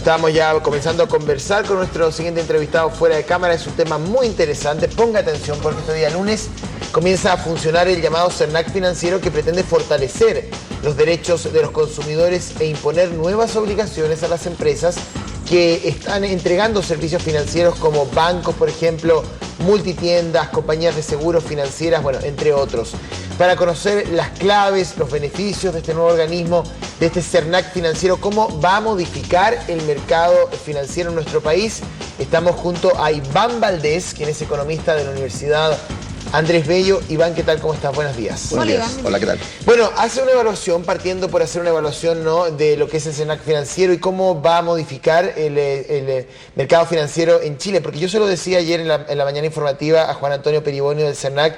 Estábamos ya comenzando a conversar con nuestro siguiente entrevistado fuera de cámara. Es un tema muy interesante. Ponga atención porque este día lunes comienza a funcionar el llamado CERNAC financiero, que pretende fortalecer los derechos de los consumidores e imponer nuevas obligaciones a las empresas que están entregando servicios financieros como bancos, por ejemplo, multitiendas, compañías de seguros financieras, bueno, entre otros. Para conocer las claves, los beneficios de este nuevo organismo, de este CERNAC financiero, cómo va a modificar el mercado financiero en nuestro país, estamos junto a Iván Valdés, quien es economista de la Universidad Andrés Bello. Iván, ¿qué tal? ¿Cómo estás? Buenos días. Buenos días. Hola, ¿qué tal? Bueno, hace una evaluación, partiendo por hacer una evaluación, ¿no?, de lo que es el CERNAC financiero y cómo va a modificar el mercado financiero en Chile. Porque yo se lo decía ayer en la mañana informativa a Juan Antonio Peribonio del CERNAC,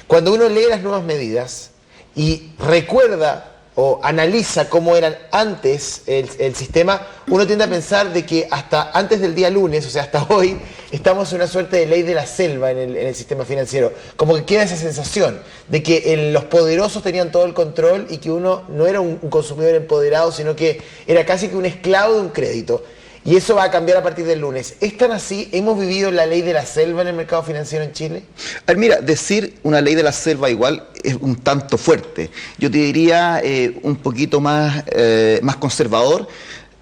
cuando uno lee las nuevas medidas y recuerda o analiza cómo eran antes el sistema, uno tiende a pensar de que hasta antes del día lunes, o sea, hasta hoy, estamos en una suerte de ley de la selva en el sistema financiero. Como que queda esa sensación de que los poderosos tenían todo el control y que uno no era un consumidor empoderado, sino que era casi que un esclavo de un crédito. Y eso va a cambiar a partir del lunes. ¿Es tan así? ¿Hemos vivido la ley de la selva en el mercado financiero en Chile? A ver, mira, decir una ley de la selva igual es un tanto fuerte. Yo te diría un poquito más conservador.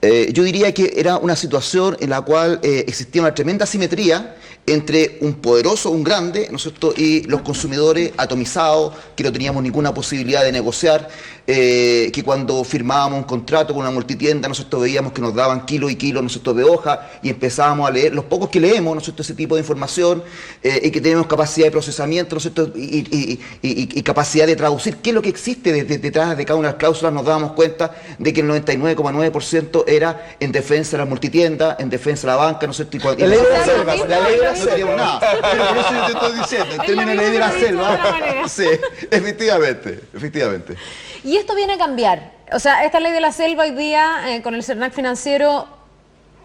Yo diría que era una situación en la cual existía una tremenda asimetría entre un poderoso, un grande, ¿no es cierto?, y los consumidores atomizados, que no teníamos ninguna posibilidad de negociar, que cuando firmábamos un contrato con una multitienda, ¿no es cierto?, veíamos que nos daban kilos y kilos, ¿no es cierto?, de hoja, y empezábamos a leer, los pocos que leemos, ¿no es cierto?, ese tipo de información, y que tenemos capacidad de procesamiento, ¿no es cierto?, y capacidad de traducir qué es lo que existe detrás de cada una de las cláusulas. Nos dábamos cuenta de que el 99,9% era en defensa de las multitiendas, en defensa de la banca, ¿no es cierto? La ley de la selva, la ley de la no teníamos nada. Pero por eso yo te estoy diciendo, en términos de ley de la selva. Sí, efectivamente. Y esto viene a cambiar. O sea, esta ley de la selva hoy día, con el CERNAC financiero,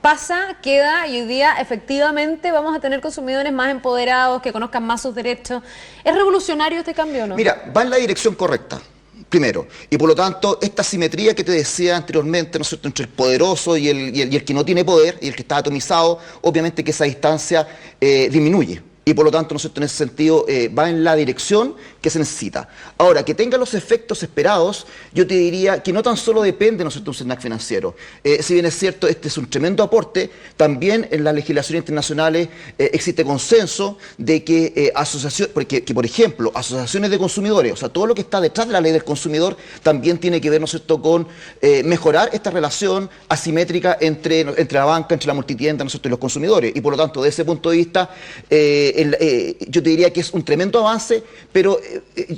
pasa, queda, y hoy día efectivamente vamos a tener consumidores más empoderados, que conozcan más sus derechos. ¿Es revolucionario este cambio o no? Mira, va en la dirección correcta. Primero, y por lo tanto, esta simetría que te decía anteriormente, ¿no es cierto?, entre el poderoso y el que no tiene poder, y el que está atomizado, obviamente que esa distancia disminuye. Y por lo tanto, ¿no es cierto?, en ese sentido va en la dirección que se necesita. Ahora, que tenga los efectos esperados, yo te diría que no tan solo depende, ¿no es cierto?, de un CERNAC financiero. Si bien es cierto, este es un tremendo aporte, también en las legislaciones internacionales existe consenso de que porque por ejemplo, asociaciones de consumidores, o sea, todo lo que está detrás de la ley del consumidor, también tiene que ver, ¿no es cierto?, con mejorar esta relación asimétrica entre la banca, entre la multitienda, ¿no es cierto?, y los consumidores. Y por lo tanto, de ese punto de vista, yo te diría que es un tremendo avance, pero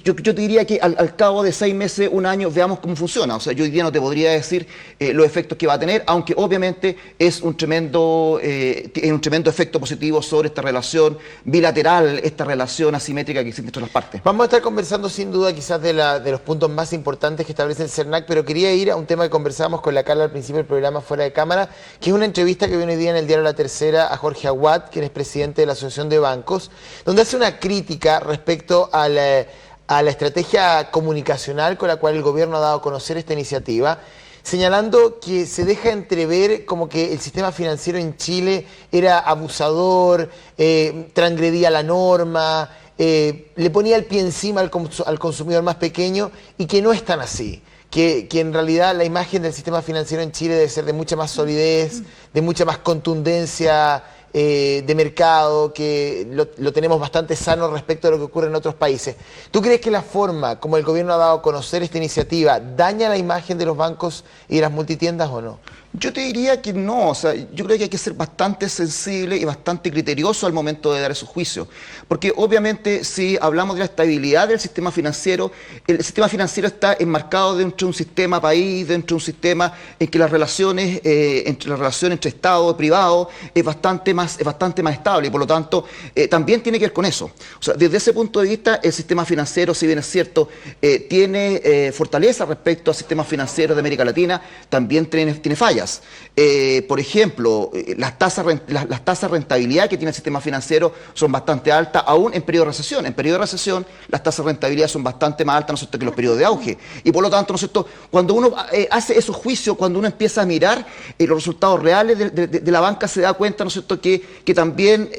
yo te diría que al cabo de 6 meses, un año, veamos cómo funciona. O sea, yo hoy día no te podría decir los efectos que va a tener, aunque obviamente es un tremendo efecto positivo sobre esta relación bilateral, esta relación asimétrica que existe entre las partes. Vamos a estar conversando sin duda quizás de los puntos más importantes que establece el CERNAC, pero quería ir a un tema que conversábamos con la Carla al principio del programa fuera de cámara, que es una entrevista que viene hoy día en el diario La Tercera a Jorge Aguad, quien es presidente de la Asociación de Bancos, donde hace una crítica respecto a la estrategia comunicacional con la cual el gobierno ha dado a conocer esta iniciativa, señalando que se deja entrever como que el sistema financiero en Chile era abusador, transgredía la norma, le ponía el pie encima al consumidor más pequeño, y que no es tan así. Que en realidad la imagen del sistema financiero en Chile debe ser de mucha más solidez, de mucha más contundencia de mercado, que lo tenemos bastante sano respecto a lo que ocurre en otros países. ¿Tú crees que la forma como el gobierno ha dado a conocer esta iniciativa daña la imagen de los bancos y de las multitiendas o no? Yo te diría que no. O sea, yo creo que hay que ser bastante sensible y bastante criterioso al momento de dar esos juicios. Porque obviamente si hablamos de la estabilidad del sistema financiero, el sistema financiero está enmarcado dentro de un sistema país, dentro de un sistema en que las relaciones entre Estado y privado es bastante más estable, y por lo tanto también tiene que ver con eso. O sea, desde ese punto de vista, el sistema financiero, si bien es cierto, tiene fortaleza respecto al sistema financiero de América Latina, también tiene fallas. áreas. Por ejemplo, las tasas de rentabilidad que tiene el sistema financiero son bastante altas, aún en periodo de recesión. En periodo de recesión, las tasas de rentabilidad son bastante más altas, ¿no es cierto?, que los periodos de auge. Y por lo tanto, ¿no es cierto?, cuando uno hace esos juicios, cuando uno empieza a mirar los resultados reales de la banca, se da cuenta, ¿no es cierto?, que también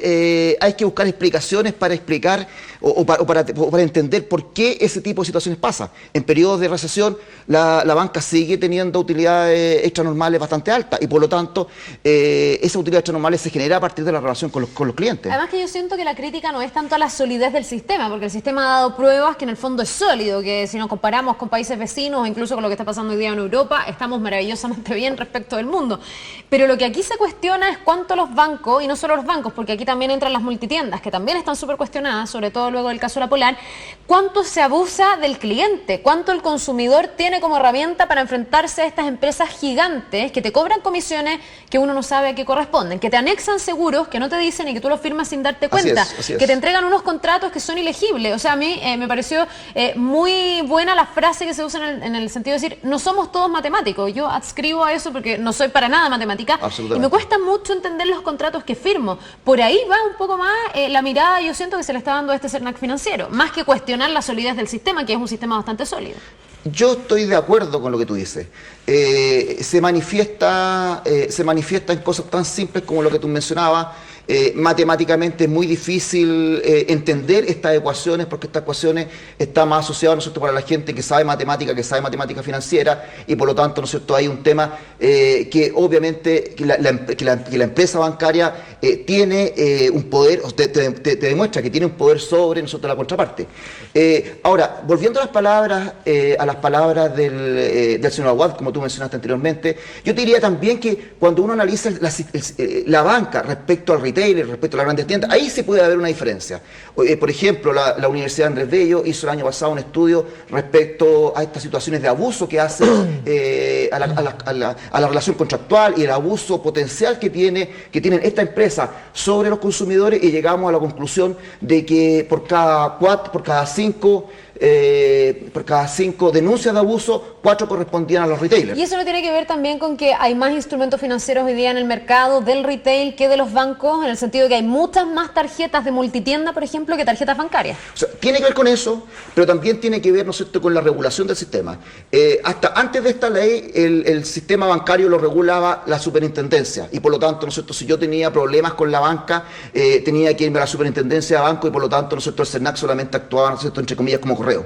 hay que buscar explicaciones para explicar o para entender por qué ese tipo de situaciones pasa. En periodos de recesión, la banca sigue teniendo utilidades extranormales bastante altas y por lo tanto esa utilidad extranormales se genera a partir de la relación con los clientes. Además que yo siento que la crítica no es tanto a la solidez del sistema, porque el sistema ha dado pruebas que en el fondo es sólido, que si nos comparamos con países vecinos o incluso con lo que está pasando hoy día en Europa, estamos maravillosamente bien respecto del mundo. Pero lo que aquí se cuestiona es cuánto los bancos, y no solo los bancos, porque aquí también entran las multitiendas, que también están súper cuestionadas, sobre todo luego del caso La Polar, cuánto se abusa del cliente, cuánto el consumidor tiene como herramienta para enfrentarse a estas empresas gigantes que te cobran comisiones que uno no sabe a qué corresponden, que te anexan seguros que no te dicen y que tú los firmas sin darte cuenta, así es. que te entregan unos contratos que son ilegibles. O sea, a mí me pareció muy buena la frase que se usa en el sentido de decir, no somos todos matemáticos. Yo adscribo a eso porque no soy para nada matemática y me cuesta mucho entender los contratos que firmo. Por ahí va un poco más la mirada, yo siento que se le está dando a este CERNAC financiero, más que cuestionar la solidez del sistema, que es un sistema bastante sólido. Yo estoy de acuerdo con lo que tú dices. Se manifiesta en cosas tan simples como lo que tú mencionabas. Matemáticamente es muy difícil entender estas ecuaciones porque estas ecuaciones están más asociadas, ¿no es cierto?, para la gente que sabe matemática financiera y por lo tanto, ¿no es cierto?, hay un tema que obviamente que la empresa bancaria tiene un poder, te demuestra que tiene un poder sobre nosotros la contraparte. Ahora, volviendo a las palabras del señor Aguad, como tú mencionaste anteriormente, yo te diría también que cuando uno analiza la banca respecto al retail, respecto a las grandes tiendas, ahí se puede haber una diferencia. Por ejemplo, la Universidad Andrés Bello hizo el año pasado un estudio respecto a estas situaciones de abuso que hace a la relación contractual y el abuso potencial que tienen esta empresa sobre los consumidores y llegamos a la conclusión de que por cada cinco denuncias de abuso, 4 correspondían a los retailers. Y eso no tiene que ver también con que hay más instrumentos financieros hoy día en el mercado del retail que de los bancos, en el sentido de que hay muchas más tarjetas de multitienda, por ejemplo, que tarjetas bancarias. O sea, tiene que ver con eso, pero también tiene que ver, ¿no es cierto?, con la regulación del sistema. Hasta antes de esta ley, el sistema bancario lo regulaba la superintendencia y por lo tanto, ¿no es cierto?, si yo tenía problemas con la banca, tenía que irme a la superintendencia de banco y por lo tanto, ¿no es cierto?, el CERNAC solamente actuaba, ¿no es cierto?, entre comillas, como correo.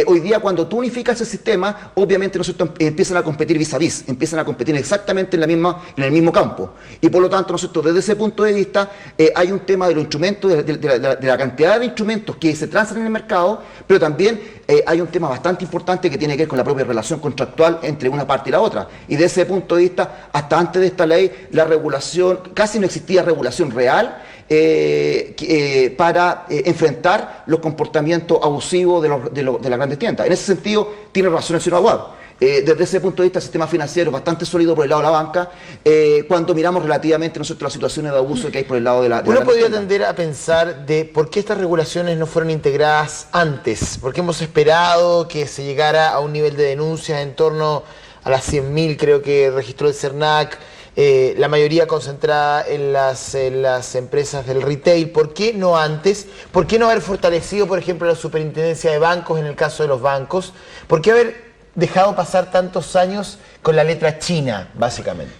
Hoy día, cuando tú unificas el sistema, obviamente, ¿no es cierto?, empiezan a competir vis a vis, empiezan a competir exactamente en el mismo campo. Y por lo tanto, ¿no es cierto?, desde ese punto de vista, hay un tema de los instrumentos, de la cantidad de instrumentos que se transan en el mercado, pero también hay un tema bastante importante que tiene que ver con la propia relación contractual entre una parte y la otra. Y desde ese punto de vista, hasta antes de esta ley, la regulación, casi no existía regulación real para enfrentar los comportamientos abusivos de las grandes tiendas. En ese sentido, tiene razón el señor Aguado. Desde ese punto de vista, el sistema financiero es bastante sólido por el lado de la banca, cuando miramos relativamente nosotros las situaciones de abuso que hay por el lado de la Uno podría tender a pensar de por qué estas regulaciones no fueron integradas antes, por qué hemos esperado que se llegara a un nivel de denuncias en torno a las 100.000, creo que registró el CERNAC, la mayoría concentrada en las empresas del retail. ¿Por qué no antes? ¿Por qué no haber fortalecido, por ejemplo, la superintendencia de bancos en el caso de los bancos? ¿Por qué haber dejado pasar tantos años con la letra china, básicamente?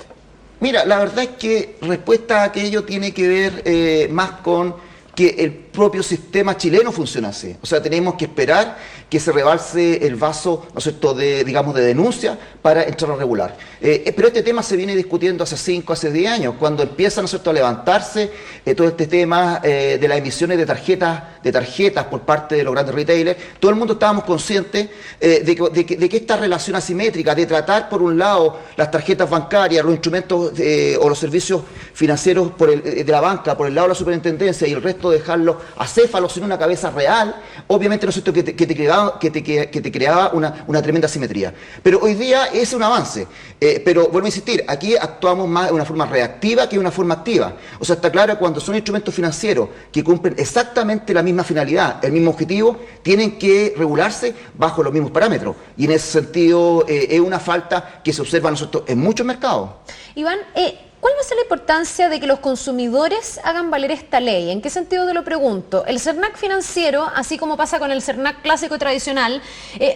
Mira, la verdad es que respuesta a aquello tiene que ver más con que el propio sistema chileno funciona así. O sea, tenemos que esperar que se rebalse el vaso, ¿no es cierto?, de denuncia para entrar a regular. Pero este tema se viene discutiendo hace 5, hace 10 años, cuando empieza, ¿no es cierto?, a levantarse todo este tema de las emisiones de tarjetas por parte de los grandes retailers. Todo el mundo estábamos conscientes de que esta relación asimétrica de tratar, por un lado, las tarjetas bancarias, los instrumentos o los servicios financieros de la banca, por el lado de la superintendencia y el resto dejarlo acéfalo, sino una cabeza real, obviamente, ¿no es cierto?, que te creaba una tremenda asimetría. Pero hoy día ese es un avance. Pero vuelvo a insistir, aquí actuamos más de una forma reactiva que de una forma activa. O sea, está claro, cuando son instrumentos financieros que cumplen exactamente la misma finalidad, el mismo objetivo, tienen que regularse bajo los mismos parámetros. Y en ese sentido es una falta que se observa nosotros en muchos mercados. Iván, ¿cuál va a ser la importancia de que los consumidores hagan valer esta ley? ¿En qué sentido te lo pregunto? El CERNAC financiero, así como pasa con el CERNAC clásico y tradicional,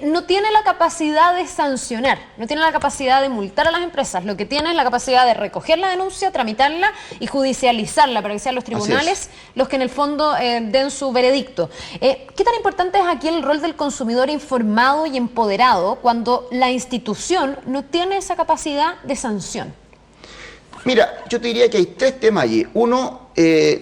no tiene la capacidad de sancionar, no tiene la capacidad de multar a las empresas. Lo que tiene es la capacidad de recoger la denuncia, tramitarla y judicializarla para que sean los tribunales los que en el fondo den su veredicto. ¿Qué tan importante es aquí el rol del consumidor informado y empoderado cuando la institución no tiene esa capacidad de sanción? Mira, yo te diría que hay tres temas allí. Uno,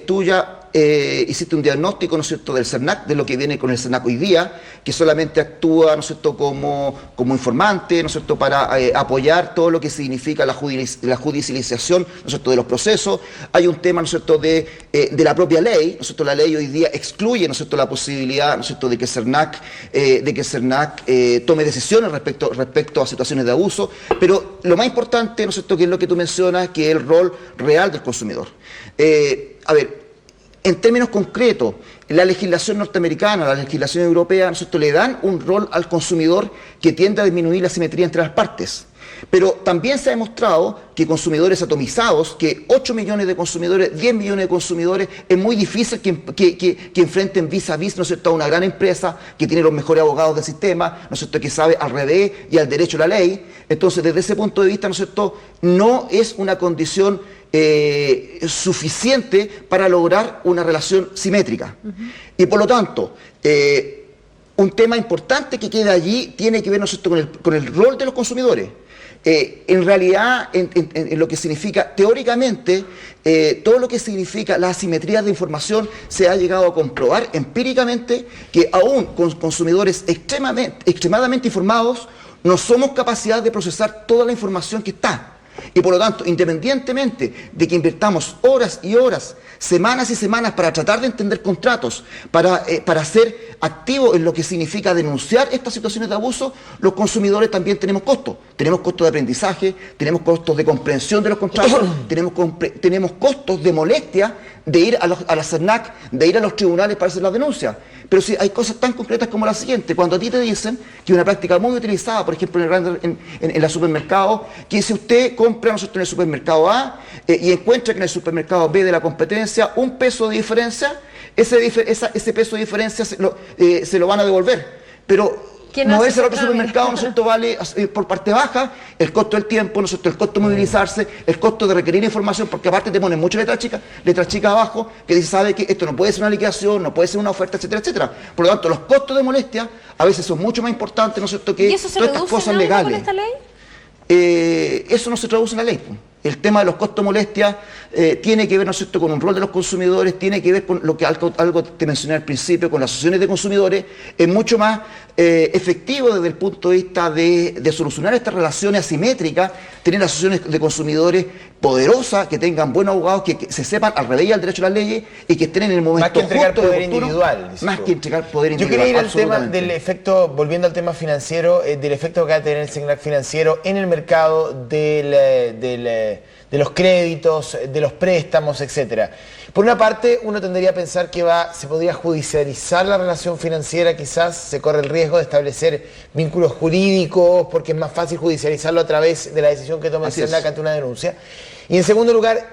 tú ya hiciste un diagnóstico, ¿no es cierto?, del CERNAC, de lo que viene con el CERNAC hoy día, que solamente actúa, ¿no es cierto?, como informante, ¿no es cierto?, para apoyar todo lo que significa la judicialización, ¿no es cierto?, de los procesos. Hay un tema, ¿no es cierto?, de la propia ley, ¿no es cierto?, la ley hoy día excluye, ¿no es cierto?, la posibilidad, ¿no es cierto?, de que el CERNAC tome decisiones respecto a situaciones de abuso. Pero lo más importante, ¿no es cierto?, que es lo que tú mencionas, que es el rol real del consumidor. A ver, en términos concretos, la legislación norteamericana, la legislación europea, ¿no es cierto?, le dan un rol al consumidor que tiende a disminuir la simetría entre las partes. Pero también se ha demostrado que consumidores atomizados, que 8 millones de consumidores, 10 millones de consumidores, es muy difícil que enfrenten vis a vis, ¿no es cierto?, a una gran empresa que tiene los mejores abogados del sistema, ¿no es cierto?, que sabe al revés y al derecho de la ley. Entonces, desde ese punto de vista, ¿no es cierto?, no es una condición suficiente para lograr una relación simétrica. Y por lo tanto, un tema importante que queda allí tiene que ver, ¿no es cierto?, con el rol de los consumidores. En realidad, en lo que significa teóricamente, todo lo que significa la asimetría de información, se ha llegado a comprobar empíricamente que aún con consumidores extremadamente informados, no somos capaces de procesar toda la información que está. Y por lo tanto, independientemente de que invirtamos horas y horas, semanas y semanas para tratar de entender contratos, para ser activos en lo que significa denunciar estas situaciones de abuso, los consumidores también tenemos costos. Tenemos costos de aprendizaje, tenemos costos de comprensión de los contratos, tenemos costos de molestia de ir a la CERNAC, de ir a los tribunales para hacer las denuncias. Pero sí, hay cosas tan concretas como la siguiente. Cuando a ti te dicen que una práctica muy utilizada, por ejemplo, en los supermercados, que si usted compra, ¿no es cierto?, en el supermercado A y encuentra que en el supermercado B de la competencia un peso de diferencia, ese peso de diferencia se lo van a devolver. Pero moverse al otro supermercado, ¿no es cierto?, vale por parte baja el costo del tiempo, ¿no es cierto?, el costo de movilizarse, el costo de requerir información, porque aparte te ponen muchas letras chicas abajo, que dice, sabe que esto no puede ser una liquidación, no puede ser una oferta, etcétera, etcétera. Por lo tanto, los costos de molestia a veces son mucho más importantes, ¿no es cierto?, que todas estas cosas legales. ¿Y eso se reduce con esta ley? Eso no se traduce en la ley. El tema de los costos de molestia tiene que ver, ¿no es cierto?, con un rol de los consumidores, tiene que ver con lo que algo te mencioné al principio, con las asociaciones de consumidores. Es mucho más efectivo desde el punto de vista de solucionar estas relaciones asimétricas, tener asociaciones de consumidores poderosas, que tengan buenos abogados, que se sepan al revés y al derecho de las leyes y que estén en el momento justo. Más que entregar poder individual. Más que entregar poder individual. Yo quería ir al tema del efecto, volviendo al tema financiero, del efecto que va a tener el CERNAC financiero en el mercado de los créditos, de los préstamos, etcétera. Por una parte, uno tendría a pensar que se podría judicializar la relación financiera, quizás se corre el riesgo de establecer vínculos jurídicos, porque es más fácil judicializarlo a través de la decisión que toma el CERNAC ante una denuncia. Y en segundo lugar,